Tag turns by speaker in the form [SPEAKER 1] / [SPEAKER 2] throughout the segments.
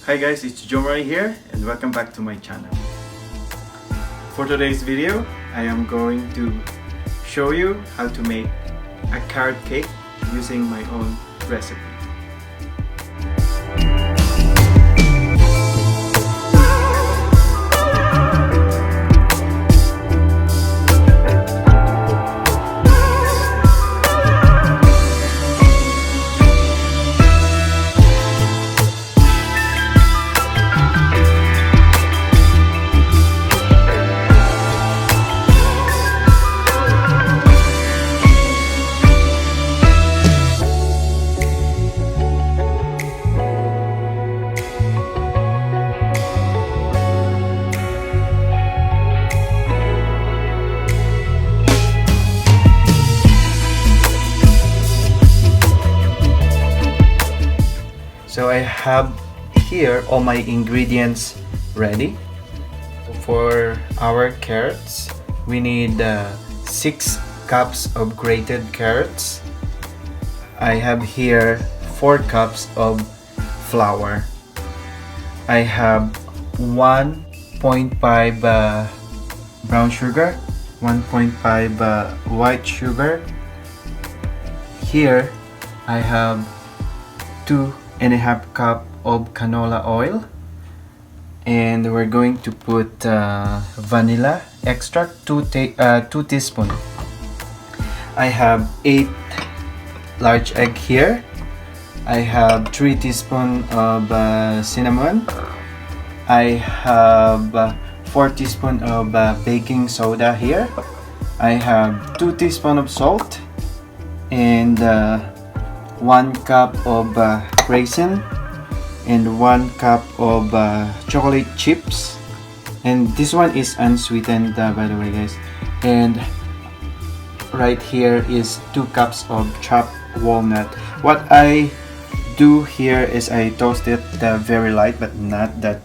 [SPEAKER 1] Hi guys, it's Jomari here and welcome back to my channel. For today's video, I am going to show you how to make a carrot cake using my own recipe. So I have here all my ingredients ready. For our carrots, we need 6 cups of grated carrots. I have here 4 cups of flour. I have 1.5 brown sugar, 1.5 white sugar. Here I have 2.5 cup of canola oil, and we're going to put vanilla extract 2 teaspoons. I have 8 large egg here. I have 3 teaspoons of cinnamon. I have 4 teaspoons of baking soda here. I have 2 teaspoons of salt and 1 cup of raisin and 1 cup of chocolate chips, and this one is unsweetened by the way guys. And right here is 2 cups of chopped walnut. What I do here is I toast it very light, but not that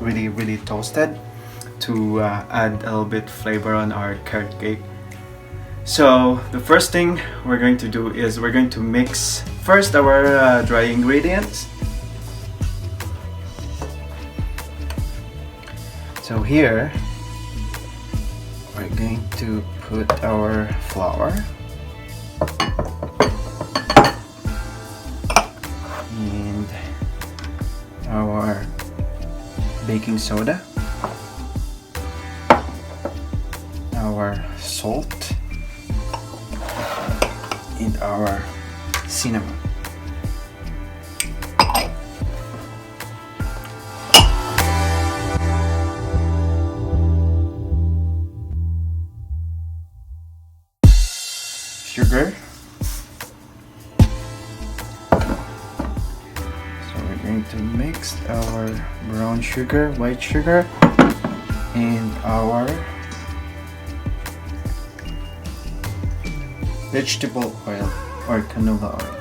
[SPEAKER 1] really toasted, to add a little bit flavor on our carrot cake. So the first thing we're going to do is we're going to mix first our dry ingredients. So here we're going to put our flour and our baking soda, our salt, and our cinnamon. Sugar. So we're going to mix our brown sugar, white sugar, and our vegetable oil or canola oil.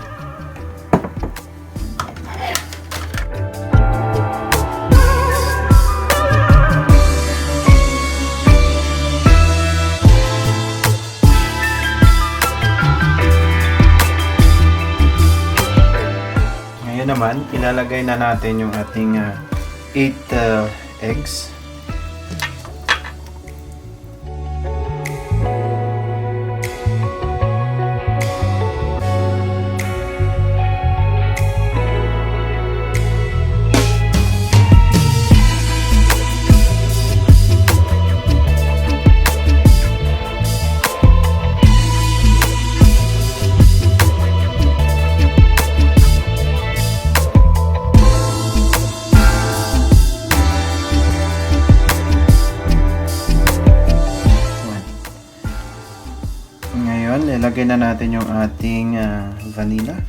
[SPEAKER 1] Ngayon naman, ilalagay na natin yung ating 8 eggs. Ngayon, ilagay na natin yung ating vanilla.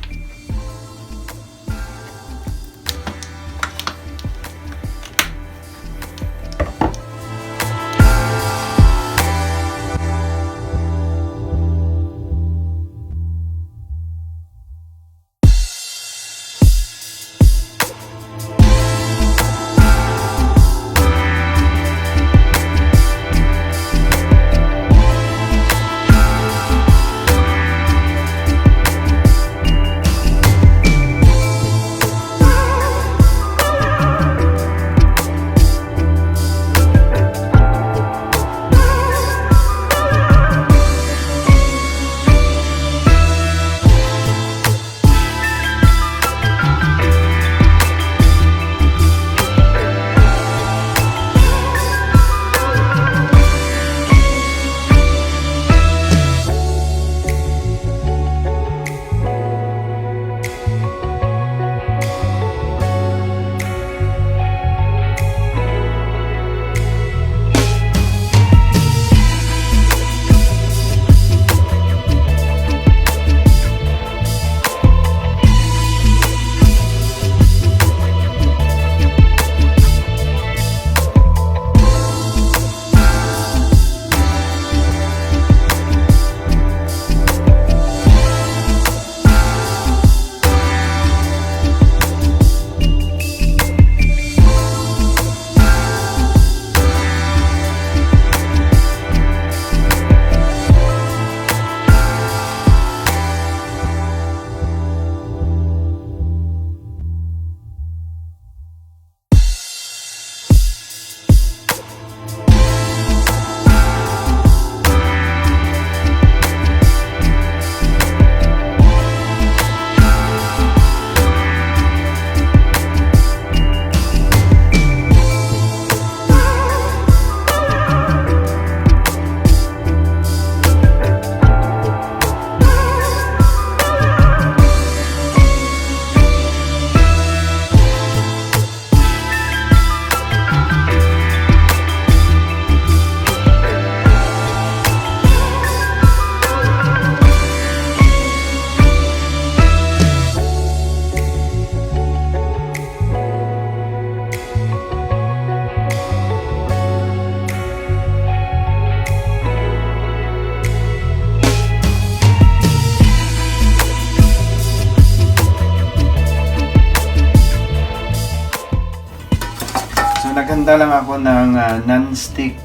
[SPEAKER 1] naghanda lang ako ng non-stick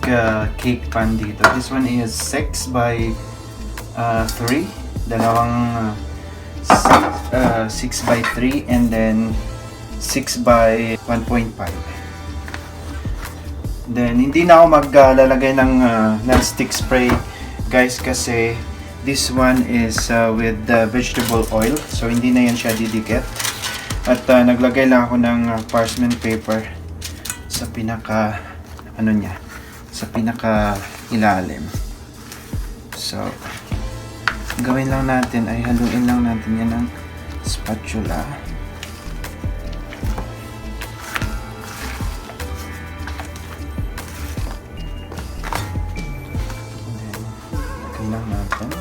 [SPEAKER 1] cake pan dito. This one is 6 by 3. Dalawang 6 by 3 and then 6 by 1.5. Then hindi na ako maglalagay ng non-stick spray guys kasi this one is with vegetable oil, so hindi na yan siya didikit. At naglagay lang ako ng parchment paper sa pinaka sa pinaka ilalim. So gawin lang natin ay haluin lang natin yan ng spatula. Lang natin.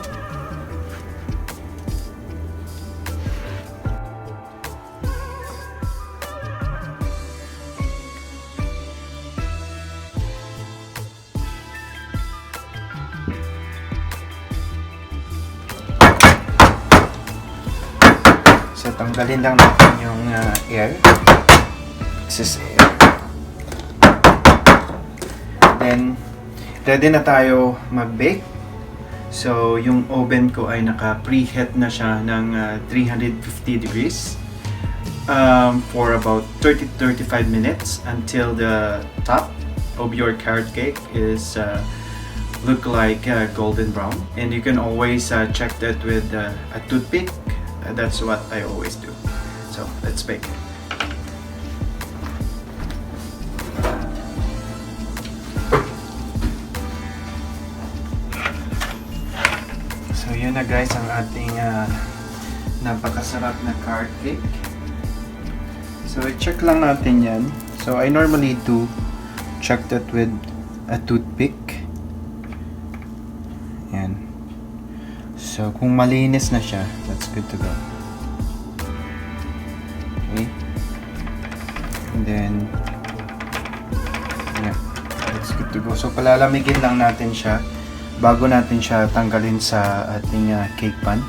[SPEAKER 1] So tanggalin lang natin yung air, excess air. Then ready na tayo mag-bake. So, yung oven ko ay naka-preheat na siya ng 350 degrees for about 30-35 minutes until the top of your carrot cake is look like golden brown. And you can always check that with a toothpick. That's what I always do. So, let's bake. So yun na guys ang ating napakasarap na carrot cake. So i-check lang natin yan. So I normally do check that with a toothpick. Yan. So kung malinis na siya, that's good to go. Okay. And then yeah, that's good to go. So palalamigin lang natin siya bago natin siya tanggalin sa ating cake pan.